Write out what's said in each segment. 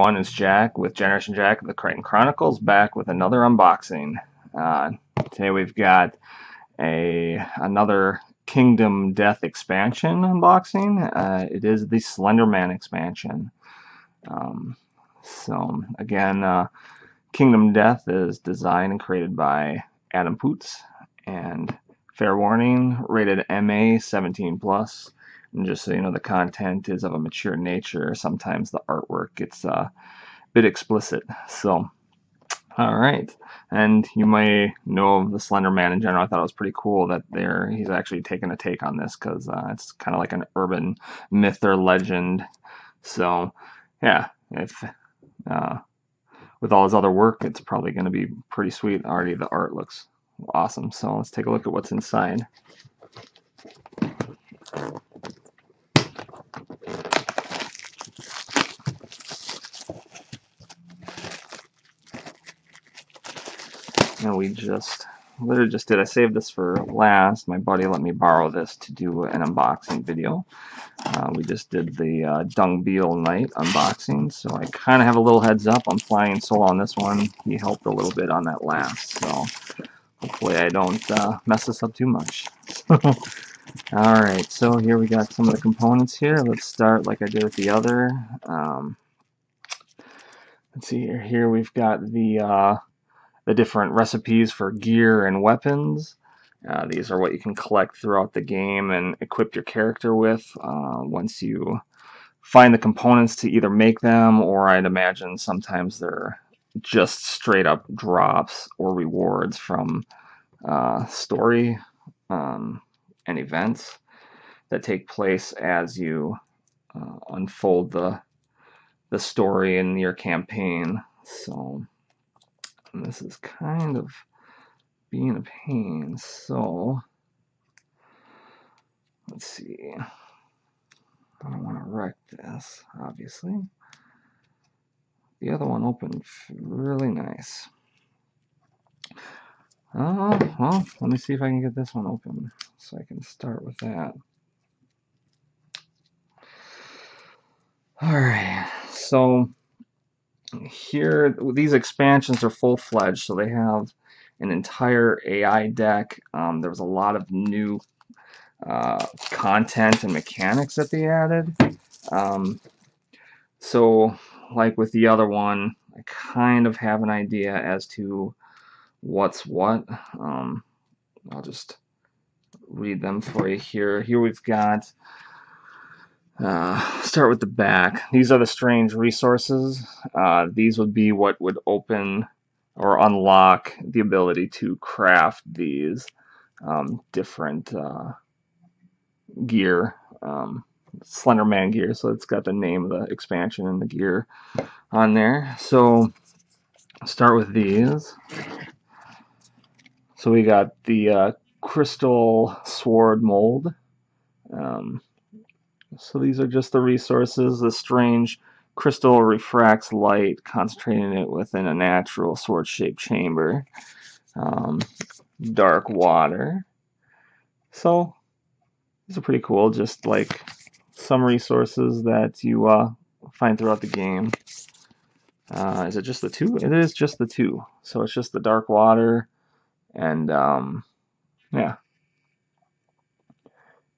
everyone, it's Jack with Generation Jack of the Crichton Chronicles, back with another unboxing. Uh, Today we've got another Kingdom Death expansion unboxing. It is the Slender Man expansion. Um, so again, Kingdom Death is designed and created by Adam Poots, and fair warning, rated MA 17 plus. And just so you know, the content is of a mature nature. Sometimes the artwork gets a bit explicit. So, all right. And you may know of the Slender Man in general. I thought it was pretty cool that he's actually taken a take on this because it's kind of like an urban myth or legend. So, yeah, if with all his other work, it's probably going to be pretty sweet. Already the art looks awesome. So let's take a look at what's inside. And we literally just did. I saved this for last. My buddy let me borrow this to do an unboxing video. We just did the Dung Beetle Knight unboxing, so I kind of have a little heads up. I'm flying solo on this one. He helped a little bit on that last, so hopefully I don't mess this up too much. Alright, so here we got some of the components here. Let's start like I did with the other. Let's see here. Here we've got the different recipes for gear and weapons. These are what you can collect throughout the game and equip your character with once you find the components to either make them, or I'd imagine sometimes they're just straight up drops or rewards from story and events that take place as you unfold the story in your campaign. So this is kind of being a pain, so let's see. I don't want to wreck this, obviously. The other one opened really nice. Oh, well, let me see if I can get this one open so I can start with that. Alright, so here, these expansions are full-fledged, so they have an entire AI deck. There was a lot of new content and mechanics that they added. So, like with the other one, I kind of have an idea as to what's what. I'll just read them for you here. Here we've got, start with the back. These are the strange resources. These would be what would open or unlock the ability to craft these different gear. Slender Man gear, so it's got the name of the expansion and the gear on there. So start with these. So we got the crystal sword mold. So these are just the resources. The strange crystal refracts light, concentrating it within a natural sword-shaped chamber. Dark water. So these are pretty cool, just like some resources that you find throughout the game. Is it just the two? It is just the two. So it's just the dark water, and yeah.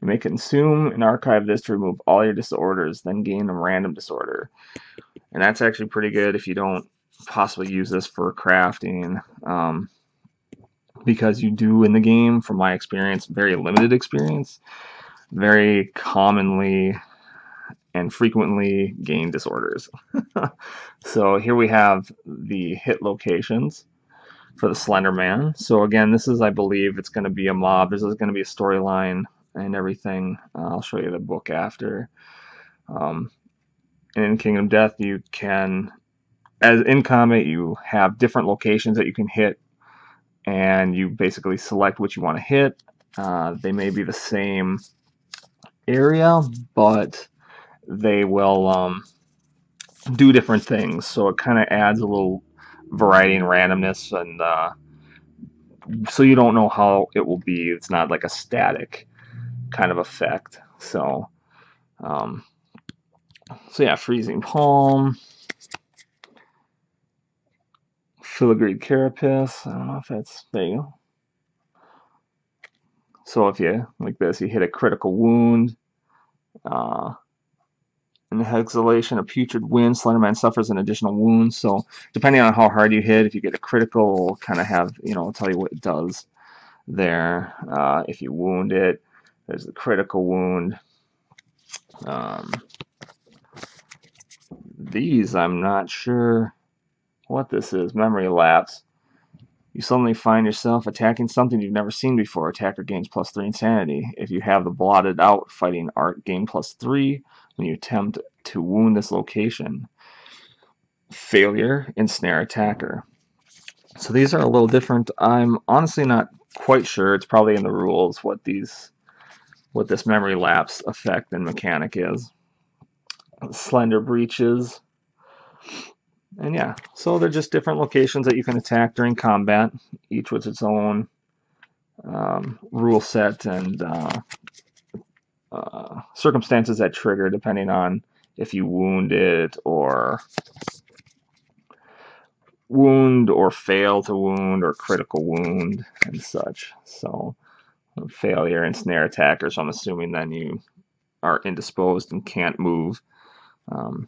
You may consume and archive this to remove all your disorders, then gain a random disorder. And that's actually pretty good if you don't possibly use this for crafting, because you do in the game, from my experience, very limited experience, very commonly and frequently gain disorders. So here we have the hit locations for the Slender Man. So again, this is, I believe, it's going to be a mob. This is going to be a storyline and everything. I'll show you the book after. In Kingdom Death, you can, as in combat, you have different locations that you can hit, and you basically select what you want to hit. They may be the same area, but they will do different things, so it kind of adds a little variety and randomness, and so you don't know how it will be. It's not like a static kind of effect. So yeah, Freezing Palm. Filigreed Carapace. I don't know if that's, there you go. So if you, like this, you hit a critical wound, in the exhalation of putrid wind, Slenderman suffers an additional wound. So depending on how hard you hit, if you get a critical, it'll kind of have, it'll tell you what it does there. If you wound it, there's the critical wound. These, I'm not sure what this is. Memory lapse. You suddenly find yourself attacking something you've never seen before. Attacker gains +3 insanity. If you have the blotted out fighting art, gain +3 when you attempt to wound this location. Failure, ensnare attacker. So these are a little different. I'm honestly not quite sure. It's probably in the rules what this memory lapse effect and mechanic is. Slender breaches. And yeah, so they're just different locations that you can attack during combat, each with its own rule set and circumstances that trigger depending on if you wound it or fail to wound or critical wound and such. So failure and snare attacker, so I'm assuming then you are indisposed and can't move.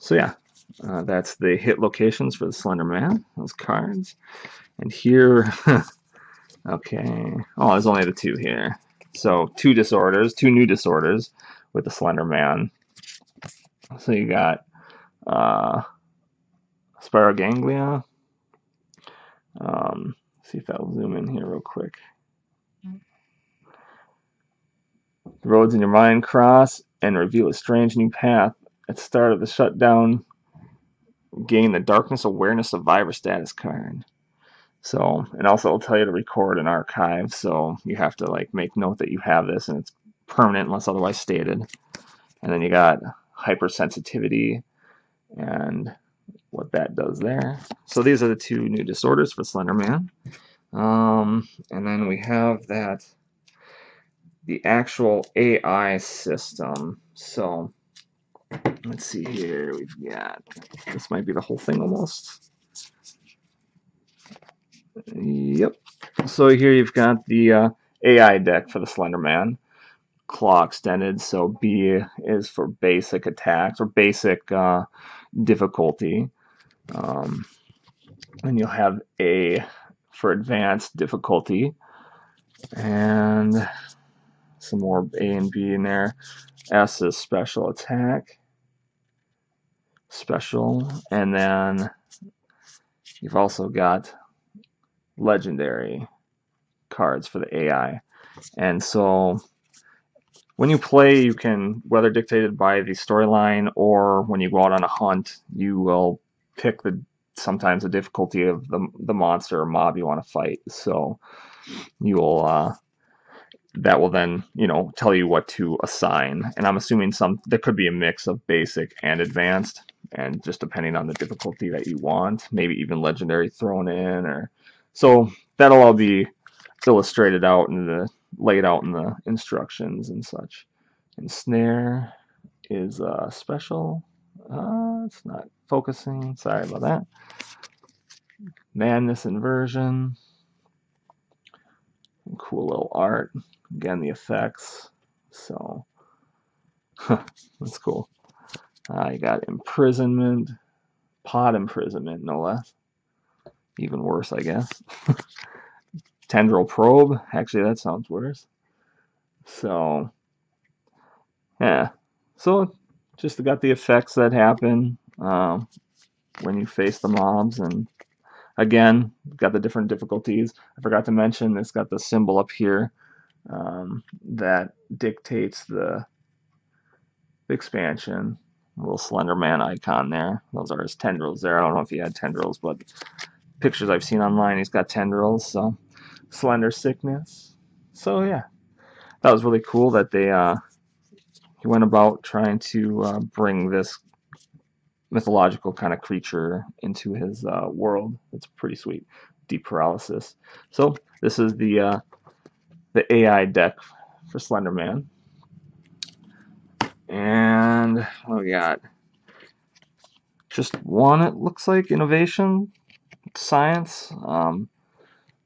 So yeah, that's the hit locations for the Slender Man, those cards. And here, okay, oh, there's only the two here. So two new disorders with the Slender Man. So you got Spiroganglia. See if I'll zoom in here real quick. The roads in your mind cross and reveal a strange new path. At the start of the shutdown, gain the Darkness Awareness Survivor status card. So, and also it'll tell you to record an archive, so you have to like make note that you have this and it's permanent unless otherwise stated. And then you got hypersensitivity and what that does there. So these are the two new disorders for Slender Man. And then we have the actual AI system. So let's see here. We've got, this might be the whole thing almost. Yep. So here you've got the AI deck for the Slender Man. Claw extended, so B is for basic attacks or basic difficulty. And you'll have A for advanced difficulty. And some more A and B in there. S is special attack. Special. And then you've also got legendary cards for the AI. And so when you play, you can, whether dictated by the storyline or when you go out on a hunt, you will pick sometimes the difficulty of the monster or mob you want to fight. So you'll that will then, tell you what to assign. And I'm assuming there could be a mix of basic and advanced, and just depending on the difficulty that you want, maybe even legendary thrown in, or so that'll all be illustrated out and laid out in the instructions and such. And snare is special. It's not focusing. Sorry about that. Madness inversion. Cool little art. Again, the effects. So that's cool. You got imprisonment, pod imprisonment, no less. Even worse, I guess. Tendril probe. Actually, that sounds worse. So, yeah. So, just got the effects that happen when you face the mobs. And again, got the different difficulties. I forgot to mention, it's got the symbol up here that dictates the expansion. A little Slender Man icon there. Those are his tendrils there. I don't know if he had tendrils, but pictures I've seen online, he's got tendrils. So, Slender Sickness. So yeah, that was really cool that they he went about trying to bring this mythological kind of creature into his world. It's pretty sweet. Deep Paralysis. So this is the AI deck for Slender Man. And what we got? Just one, it looks like, innovation. science,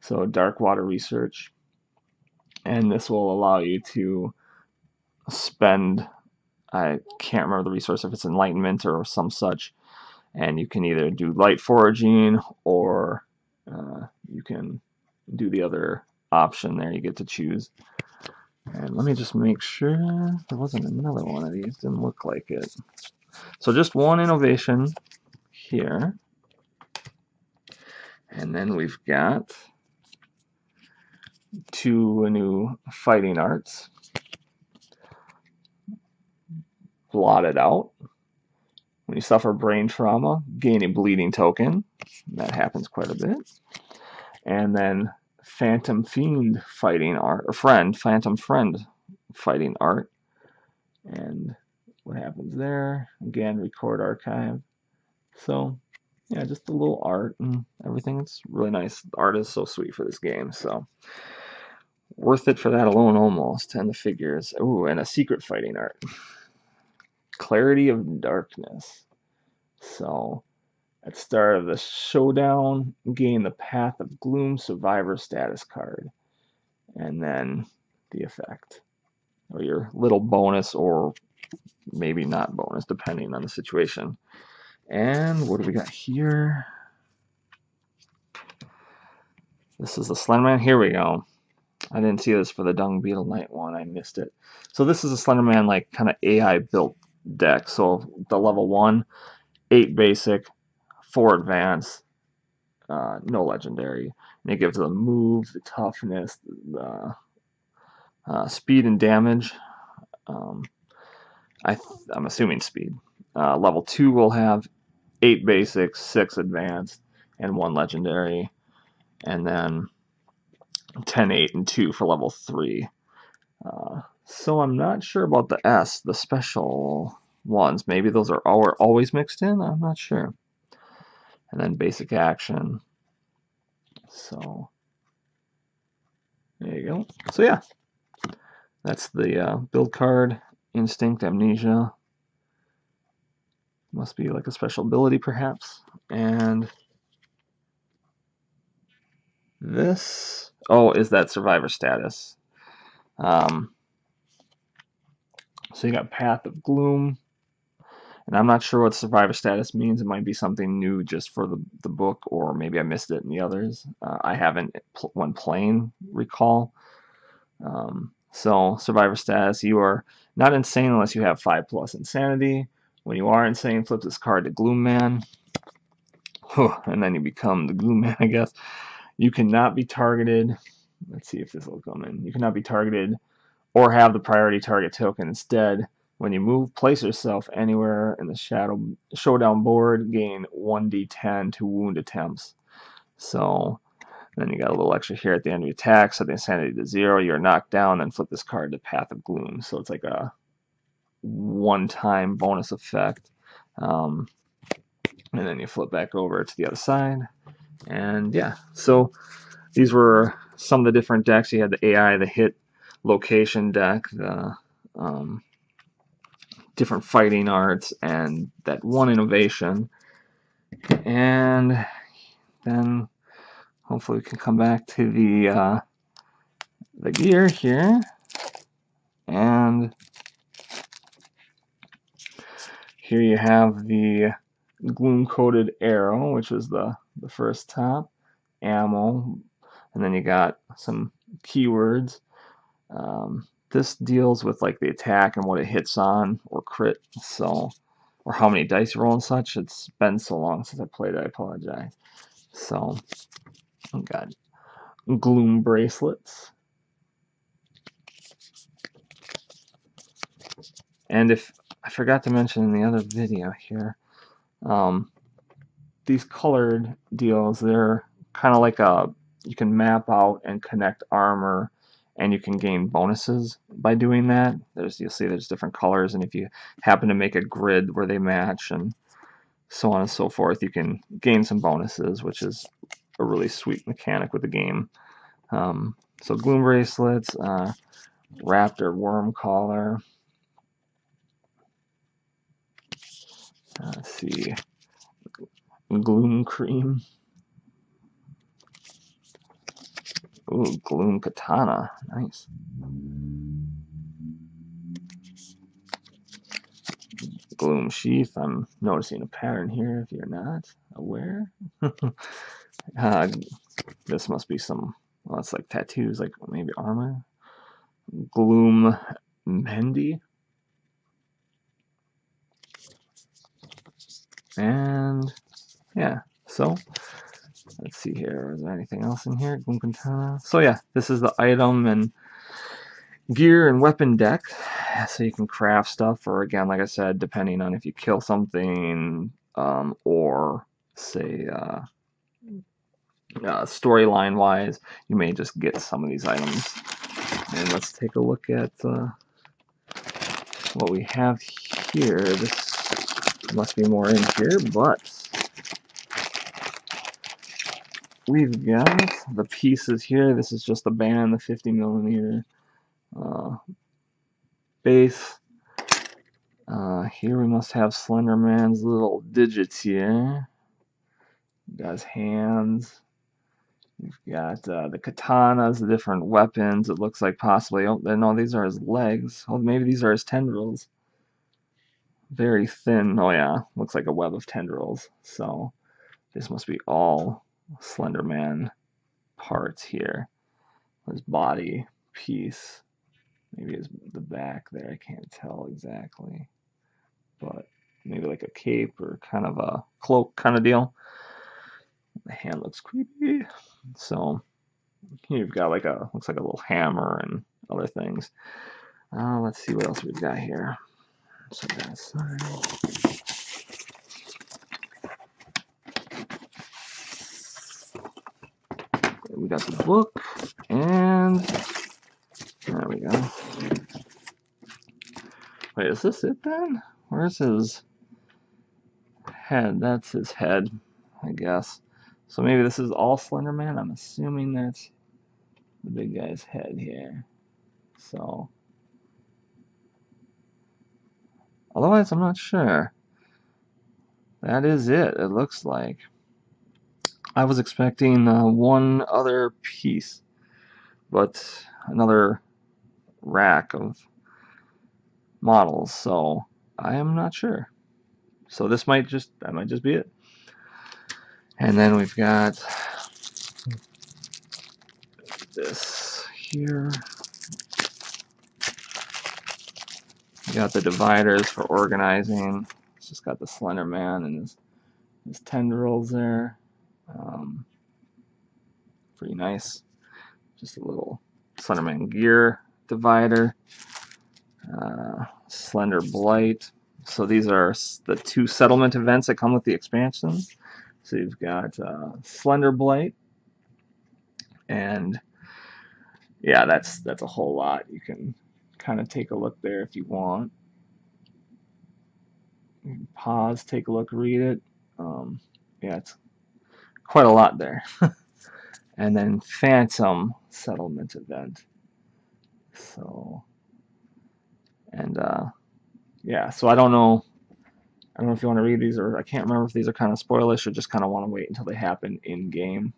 so dark water research, and this will allow you to spend, I can't remember the resource, if it's enlightenment or some such, and you can either do light foraging or you can do the other option there. You get to choose. And let me just make sure there wasn't another one of these. Didn't look like it. So just one innovation here. And then we've got 2 new fighting arts. Blotted out. When you suffer brain trauma, gain a bleeding token. That happens quite a bit. And then Phantom Fiend fighting art, or Phantom Friend fighting art. And what happens there? Again, record archive. So, yeah, just a little art and everything. It's really nice. The art is so sweet for this game, so worth it for that alone almost. And the figures. Ooh, and a secret fighting art. Clarity of Darkness. So, at the start of the showdown, gain the Path of Gloom survivor status card. And then the effect. Or your little bonus, or maybe not bonus, depending on the situation. And what do we got here? This is the Slenderman. Here we go. I didn't see this for the Dung Beetle Knight one. I missed it. So this is a Slenderman like kind of AI built deck. So the level 1, 8 basic, 4 advanced, no legendary. And it gives the move, the toughness, the speed and damage. I'm assuming speed. Level 2 will have 8 basic, 6 advanced, and 1 legendary. And then 10, 8, and 2 for level 3. So I'm not sure about the S, the special ones. Maybe those are always mixed in? I'm not sure. And then basic action. So there you go. So yeah, that's the build card. Instinct, Amnesia. Must be like a special ability perhaps. And this, is that survivor status. So you got Path of Gloom, and I'm not sure what survivor status means. It might be something new just for the book, or maybe I missed it in the others. I haven't, when playing, recall. So survivor status, you are not insane unless you have 5+ insanity. When you are insane, flip this card to Gloom Man. And then you become the Gloom Man, I guess. You cannot be targeted. Let's see if this will come in. You cannot be targeted or have the priority target token. Instead, when you move, place yourself anywhere in the showdown board, gain 1d10 to wound attempts. So then you got a little extra here at the end of your attack, set the insanity to 0, you're knocked down, then flip this card to Path of Gloom. So it's like a one-time bonus effect. And then you flip back over to the other side. And yeah, so these were some of the different decks. You had the AI, the hit location deck, the different fighting arts, and that one innovation. And then hopefully we can come back to the gear here. And here you have the gloom-coated arrow, which is the first top, ammo, and then you got some keywords. This deals with like the attack and what it hits on, or crit, so, or how many dice you roll and such. It's been so long since I played it, I apologize. So, we got gloom bracelets. And if I forgot to mention in the other video here, these colored deals, they're kind of like you can map out and connect armor, and you can gain bonuses by doing that. You'll see there's different colors, and if you happen to make a grid where they match and so on and so forth, you can gain some bonuses, which is a really sweet mechanic with the game. So gloom bracelets, raptor worm collar. Let's see, gloom cream. Ooh, Gloom Katana. Nice. Gloom Sheath. I'm noticing a pattern here if you're not aware. This must be some, well, it's like tattoos, like maybe armor. Gloom Mendi. And yeah, so let's see here. Is there anything else in here? Gloom Katana. So yeah, this is the item and gear and weapon deck. So you can craft stuff, or again, like I said, depending on if you kill something, or say storyline wise, you may just get some of these items. And let's take a look at what we have here. This must be more in here, but we've got the pieces here. This is just the band, the 50mm base. Here we must have Slender Man's little digits here. Got his hands. We've got the katanas, the different weapons. It looks like possibly. Oh, no, these are his legs. Oh, maybe these are his tendrils. Very thin. Oh yeah, looks like a web of tendrils. So this must be all Slender Man parts here. His body piece. Maybe the back there. I can't tell exactly, but maybe like a cape or kind of a cloak kind of deal. The hand looks creepy. So here you've got like looks like a little hammer and other things. Let's see what else we've got here. So that's we got the book, and there we go. Wait, is this it then? Where's his head? That's his head, I guess. So maybe this is all Slender Man. I'm assuming that's the big guy's head here. So, otherwise, I'm not sure. That is it. It looks like. I was expecting one other piece, but another rack of models. So I am not sure. So that might just be it. And then we've got this here. We got the dividers for organizing. It's just got the Slender Man and his tendrils there. Pretty nice. Just a little Slender Man gear divider. Slender Blight. So these are the 2 settlement events that come with the expansion. So you've got Slender Blight, and yeah, that's a whole lot. You can kind of take a look there if you want. You can pause, take a look, read it. Yeah, it's quite a lot there. And then Phantom Settlement Event. So, and yeah, so I don't know if you want to read these, or I can't remember if these are kind of spoilish or just kind of want to wait until they happen in game.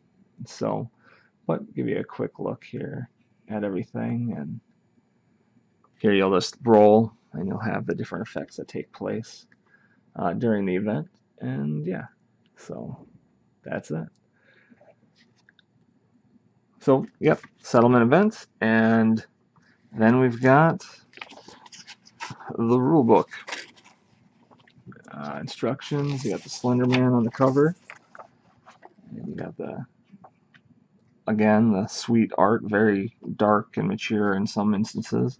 So, but give you a quick look here at everything, and here you'll just roll and you'll have the different effects that take place during the event. And yeah, so that's it. So yep, settlement events, and then we've got the rule book. Instructions. You got the Slender Man on the cover, and you got again the sweet art, very dark and mature in some instances.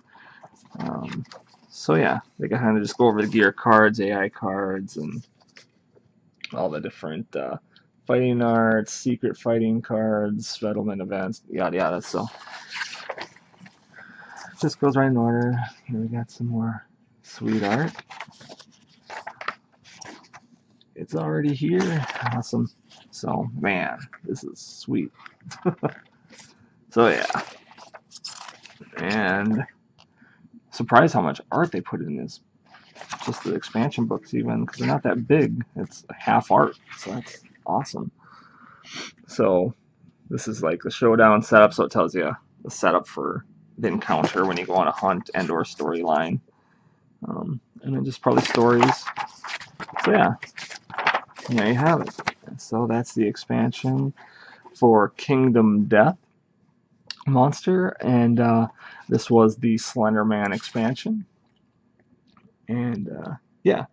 So yeah, they kind of just go over the gear cards, AI cards, and all the different fighting arts, secret fighting cards, settlement events, yada yada. So just goes right in order. Here we got some more sweet art. It's already here. Awesome. So man, this is sweet. So yeah, and surprised how much art they put in this. Just the expansion books, even because they're not that big. It's half art, so that's awesome. So This is like the showdown setup, so it tells you the setup for the encounter when you go on a hunt and or storyline. And then just probably stories. So yeah, there you have it. So that's the expansion for Kingdom Death monster, and this was the Slender Man expansion. And yeah,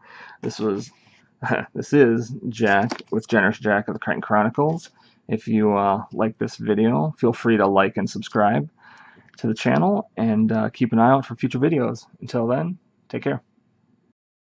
this was this is Jack with Generous Jack of the Crichton Chronicles. If you like this video, feel free to like and subscribe to the channel, and keep an eye out for future videos. Until then, take care.